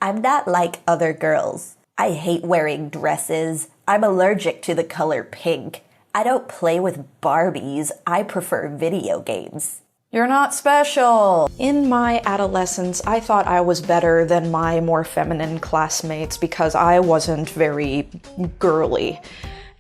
I'm not like other girls. I hate wearing dresses. I'm allergic to the color pink. I don't play with Barbies. I prefer video games. You're not special! In my adolescence, I thought I was better than my more feminine classmates because I wasn't very girly.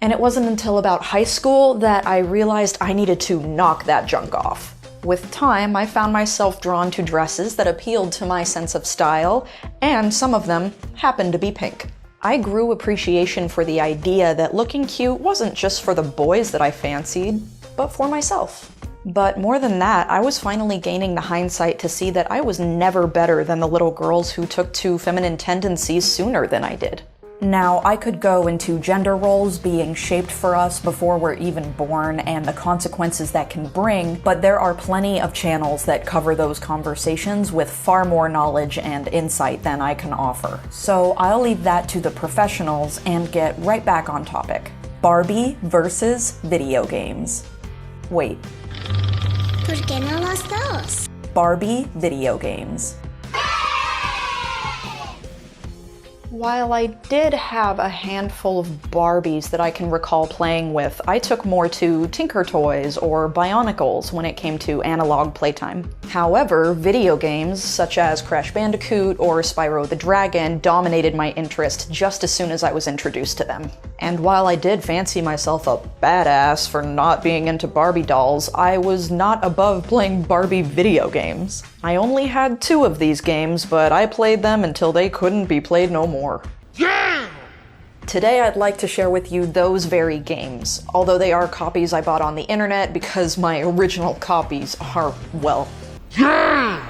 And it wasn't until about high school that I realized I needed to knock that junk off. With time, I found myself drawn to dresses that appealed to my sense of style, and some of them happened to be pink. I grew appreciation for the idea that looking cute wasn't just for the boys that I fancied, but for myself. But more than that, I was finally gaining the hindsight to see that I was never better than the little girls who took to feminine tendencies sooner than I did. Now, I could go into gender roles being shaped for us before we're even born and the consequences that can bring, but there are plenty of channels that cover those conversations with far more knowledge and insight than I can offer. So I'll leave that to the professionals and get right back on topic. Barbie versus video games. Wait. ¿Por qué no los dos? Barbie video games. While I did have a handful of Barbies that I can recall playing with, I took more to Tinker Toys or Bionicles when it came to analog playtime. However, video games such as Crash Bandicoot or Spyro the Dragon dominated my interest just as soon as I was introduced to them. And while I did fancy myself a badass for not being into Barbie dolls, I was not above playing Barbie video games. I only had 2 of these games, but I played them until they couldn't be played no more. Yeah! Today I'd like to share with you those very games, although they are copies I bought on the internet because my original copies are, well... Yeah!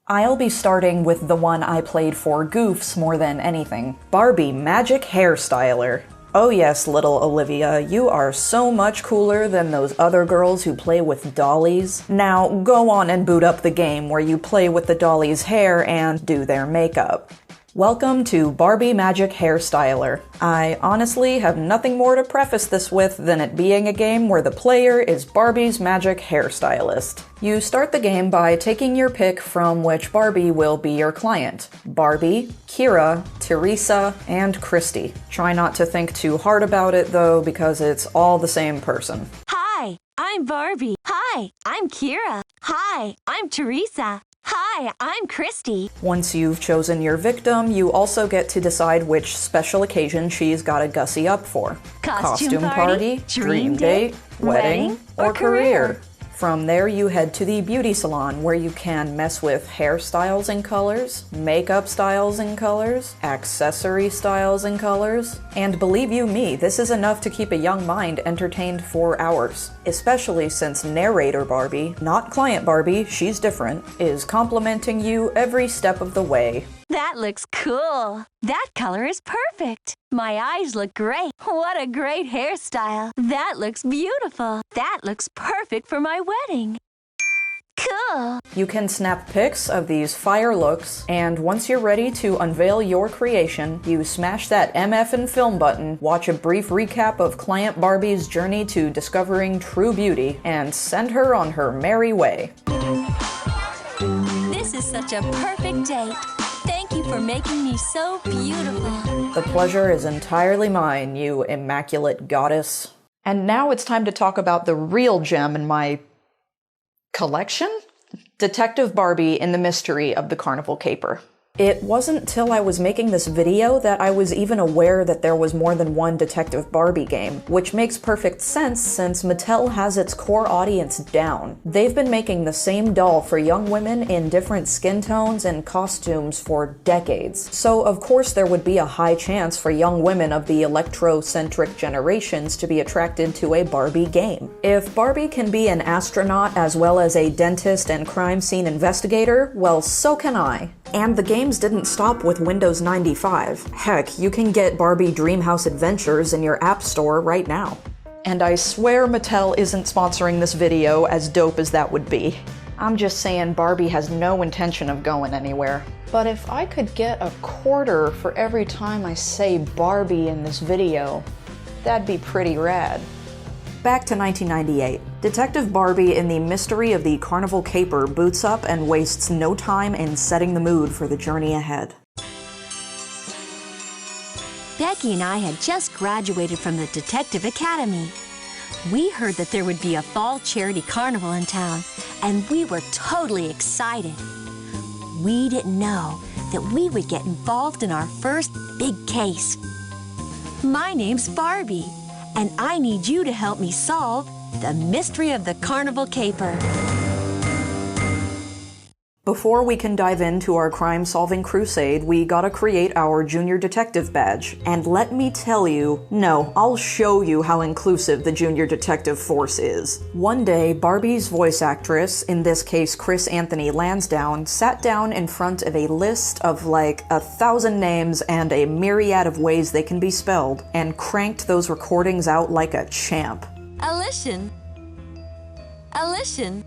I'll be starting with the one I played for goofs more than anything. Barbie Magic Hairstyler. Oh yes, little Olivia, you are so much cooler than those other girls who play with dollies. Now, go on and boot up the game where you play with the dolly's hair and do their makeup. Welcome to Barbie Magic Hairstyler. I honestly have nothing more to preface this with than it being a game where the player is Barbie's magic hairstylist. You start the game by taking your pick from which Barbie will be your client. Barbie, Kira, Teresa, and Christy. Try not to think too hard about it though, because it's all the same person. Hi, I'm Barbie. Hi, I'm Kira. Hi, I'm Teresa. Hi, I'm Christy. Once you've chosen your victim, you also get to decide which special occasion she's gotta gussy up for. Costume party, dream date, wedding, or career. From there, you head to the beauty salon where you can mess with hairstyles and colors, makeup styles and colors, accessory styles and colors. And believe you me, this is enough to keep a young mind entertained for hours. Especially since narrator Barbie, not client Barbie, she's different, is complimenting you every step of the way. That looks cool. That color is perfect. My eyes look great. What a great hairstyle. That looks beautiful. That looks perfect for my wedding. Cool. You can snap pics of these fire looks, and once you're ready to unveil your creation, you smash that MF and film button, watch a brief recap of client Barbie's journey to discovering true beauty, and send her on her merry way. This is such a perfect date. Thank you for making me so beautiful. The pleasure is entirely mine, you immaculate goddess. And now it's time to talk about the real gem in my collection? Detective Barbie in the Mystery of the Carnival Caper. It wasn't till I was making this video that I was even aware that there was more than one Detective Barbie game, which makes perfect sense since Mattel has its core audience down. They've been making the same doll for young women in different skin tones and costumes for decades, so of course there would be a high chance for young women of the electro-centric generations to be attracted to a Barbie game. If Barbie can be an astronaut as well as a dentist and crime scene investigator, well, so can I. And the games didn't stop with Windows 95. Heck, you can get Barbie Dreamhouse Adventures in your app store right now. And I swear Mattel isn't sponsoring this video, as dope as that would be. I'm just saying Barbie has no intention of going anywhere. But if I could get a quarter for every time I say Barbie in this video, that'd be pretty rad. Back to 1998. Detective Barbie in the Mystery of the Carnival Caper boots up and wastes no time in setting the mood for the journey ahead. Becky and I had just graduated from the Detective Academy. We heard that there would be a fall charity carnival in town, and we were totally excited. We didn't know that we would get involved in our first big case. My name's Barbie, and I need you to help me solve the mystery of the Carnival Caper. Before we can dive into our crime-solving crusade, we gotta create our Junior Detective badge. And let me tell you, no, I'll show you how inclusive the Junior Detective force is. One day, Barbie's voice actress, in this case Chris Anthony Lansdowne, sat down in front of a list of like 1,000 names and a myriad of ways they can be spelled, and cranked those recordings out like a champ. Alition. Alition.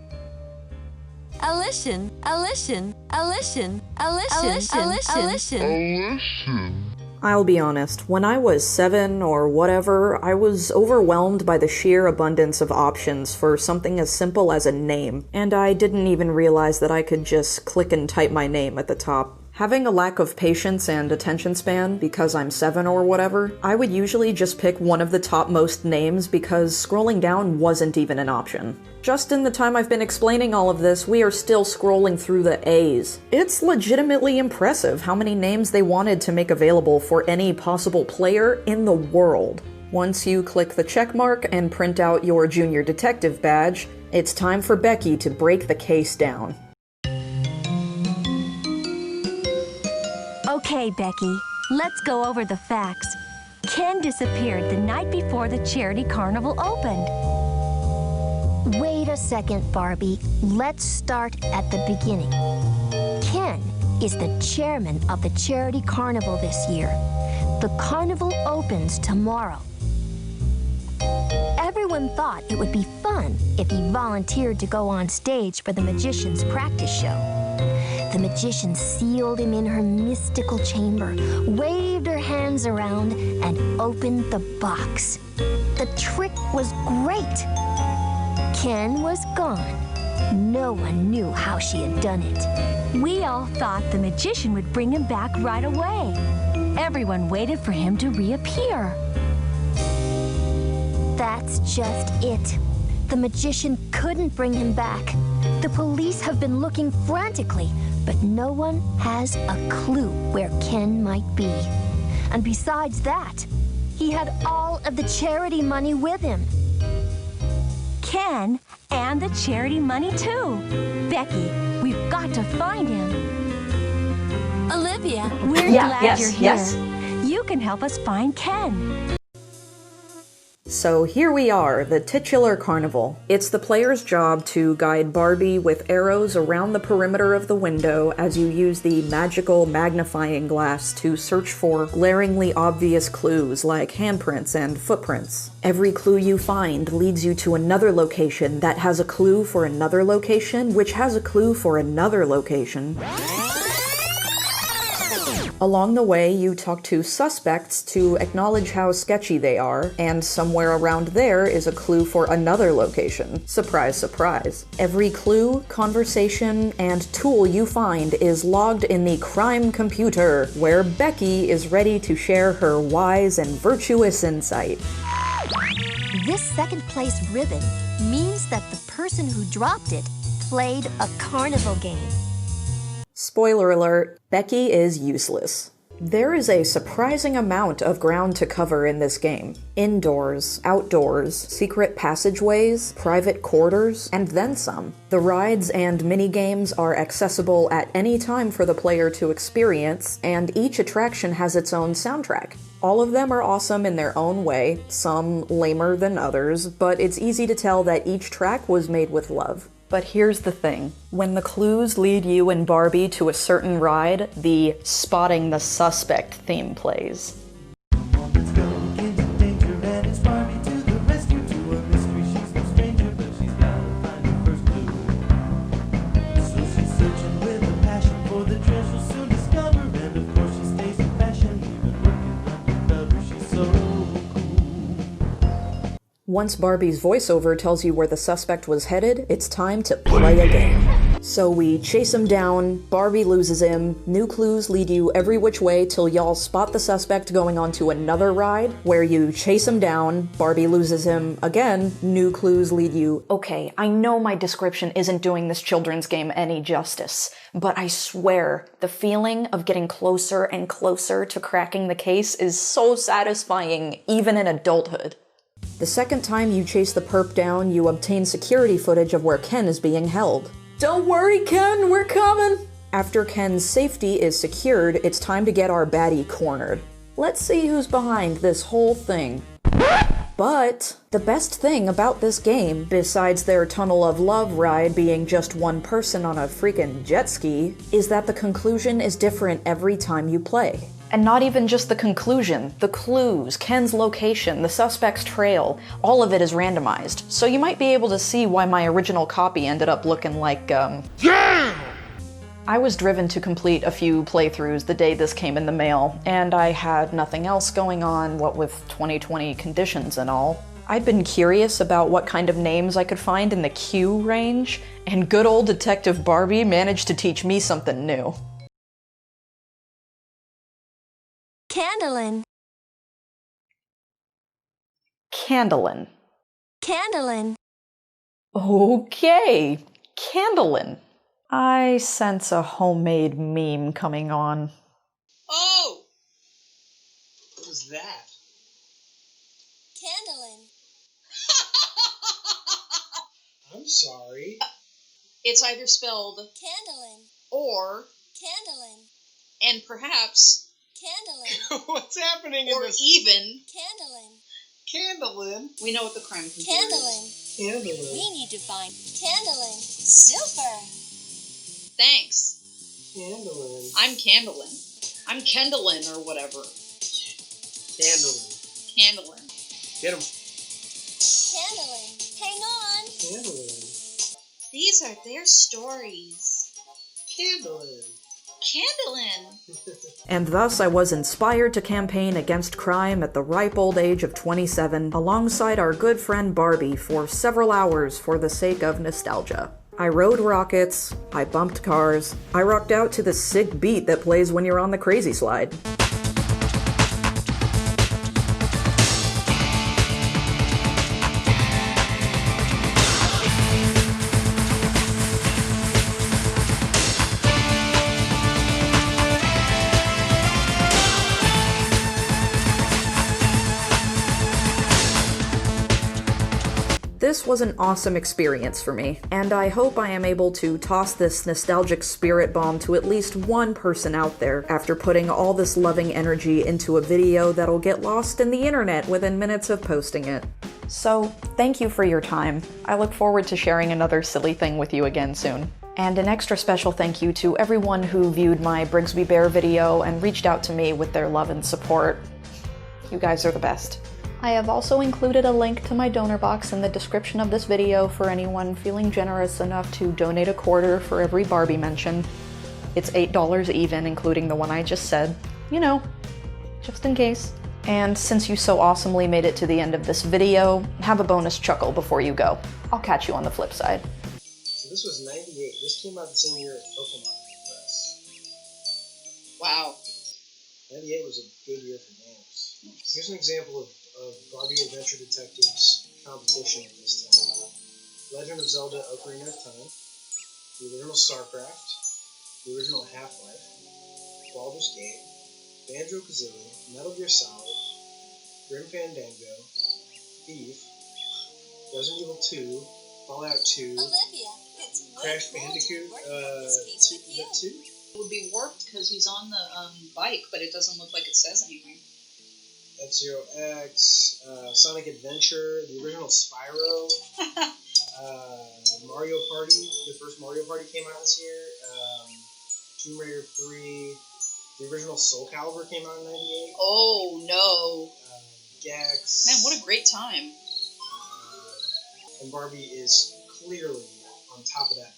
Alition, Alition, Alition, Alition, Alition, Alition. I'll be honest, when I was 7 or whatever, I was overwhelmed by the sheer abundance of options for something as simple as a name, and I didn't even realize that I could just click and type my name at the top. Having a lack of patience and attention span because I'm 7 or whatever, I would usually just pick one of the topmost names because scrolling down wasn't even an option. Just in the time I've been explaining all of this, we are still scrolling through the A's. It's legitimately impressive how many names they wanted to make available for any possible player in the world. Once you click the check mark and print out your Junior Detective badge, it's time for Becky to break the case down. Okay, Becky, let's go over the facts. Ken disappeared the night before the charity carnival opened. Wait a second, Barbie. Let's start at the beginning. Ken is the chairman of the charity carnival this year. The carnival opens tomorrow. Everyone thought it would be fun if he volunteered to go on stage for the magician's practice show. The magician sealed him in her mystical chamber, waved her hands around, and opened the box. The trick was great. Ken was gone. No one knew how she had done it. We all thought the magician would bring him back right away. Everyone waited for him to reappear. That's just it. The magician couldn't bring him back. The police have been looking frantically, but no one has a clue where Ken might be. And besides that, he had all of the charity money with him. Ken and the charity money too. Becky, we've got to find him. Olivia, we're glad you're here. You can help us find Ken. So here we are, the titular carnival. It's the player's job to guide Barbie with arrows around the perimeter of the window as you use the magical magnifying glass to search for glaringly obvious clues like handprints and footprints. Every clue you find leads you to another location that has a clue for another location, which has a clue for another location. Along the way, you talk to suspects to acknowledge how sketchy they are, and somewhere around there is a clue for another location. Surprise, surprise. Every clue, conversation, and tool you find is logged in the crime computer, where Becky is ready to share her wise and virtuous insight. This second place ribbon means that the person who dropped it played a carnival game. Spoiler alert, Becky is useless. There is a surprising amount of ground to cover in this game. Indoors, outdoors, secret passageways, private quarters, and then some. The rides and mini-games are accessible at any time for the player to experience, and each attraction has its own soundtrack. All of them are awesome in their own way, some lamer than others, but it's easy to tell that each track was made with love. But here's the thing. When the clues lead you and Barbie to a certain ride, the Spotting the Suspect theme plays. Once Barbie's voiceover tells you where the suspect was headed, it's time to play a game. So we chase him down, Barbie loses him, new clues lead you every which way till y'all spot the suspect going on to another ride, where you chase him down, Barbie loses him, again, new clues lead you. Okay, I know my description isn't doing this children's game any justice, but I swear, the feeling of getting closer and closer to cracking the case is so satisfying, even in adulthood. The second time you chase the perp down, you obtain security footage of where Ken is being held. Don't worry, Ken, we're coming! After Ken's safety is secured, it's time to get our baddie cornered. Let's see who's behind this whole thing. But the best thing about this game, besides their Tunnel of Love ride being just one person on a freaking jet ski, is that the conclusion is different every time you play. And not even just the conclusion, the clues, Ken's location, the suspect's trail, all of it is randomized. So you might be able to see why my original copy ended up looking like, Yeah! I was driven to complete a few playthroughs the day this came in the mail, and I had nothing else going on, what with 2020 conditions and all. I'd been curious about what kind of names I could find in the Q range, and good old Detective Barbie managed to teach me something new. Candlin. Candlin. Candlin. Okay, Candlin. I sense a homemade meme coming on. Oh! What was that? Candlin. I'm sorry. It's either spelled Candlin. or, Candlin. and perhaps, Candlin. What's happening in or this? even, Candlin. Candlin? we know what the crime computer Candlin. is. Candlin. We need to find Candlin. Super. Thanks. Candlin. I'm Candlin. I'm Kendallin or whatever. Candlin. Candlin. Get him. Candlin. Hang on. Candlin. These are their stories. Candlin. Candlin. And thus I was inspired to campaign against crime at the ripe old age of 27, alongside our good friend Barbie for several hours for the sake of nostalgia. I rode rockets, I bumped cars, I rocked out to the sick beat that plays when you're on the crazy slide. This was an awesome experience for me, and I hope I am able to toss this nostalgic spirit bomb to at least one person out there after putting all this loving energy into a video that'll get lost in the internet within minutes of posting it. So, thank you for your time. I look forward to sharing another silly thing with you again soon. And an extra special thank you to everyone who viewed my Brigsby Bear video and reached out to me with their love and support. You guys are the best. I have also included a link to my donor box in the description of this video for anyone feeling generous enough to donate a quarter for every Barbie mention. It's $8 even, including the one I just said. You know, just in case. And since you so awesomely made it to the end of this video, have a bonus chuckle before you go. I'll catch you on the flip side. So this was 98. This came out the same year as Pokemon Press. Wow. 98 was a good year for games. Here's an example of Barbie Adventure Detectives competition at this time. Legend of Zelda Ocarina of Time, the original StarCraft, the original Half-Life, Baldur's Gate, Banjo-Kazooie, Metal Gear Solid, Grim Fandango, Thief, Resident Evil 2, Fallout 2, Olivia, it's Crash Bandicoot, is that 2? It would be warped because he's on the bike, but it doesn't look like it says anything. F-Zero X, Sonic Adventure, the original Spyro, Mario Party, the first Mario Party came out this year, Tomb Raider 3, the original Soul Calibur came out in 98. Oh no. Gex. Man, what a great time. And Barbie is clearly on top of that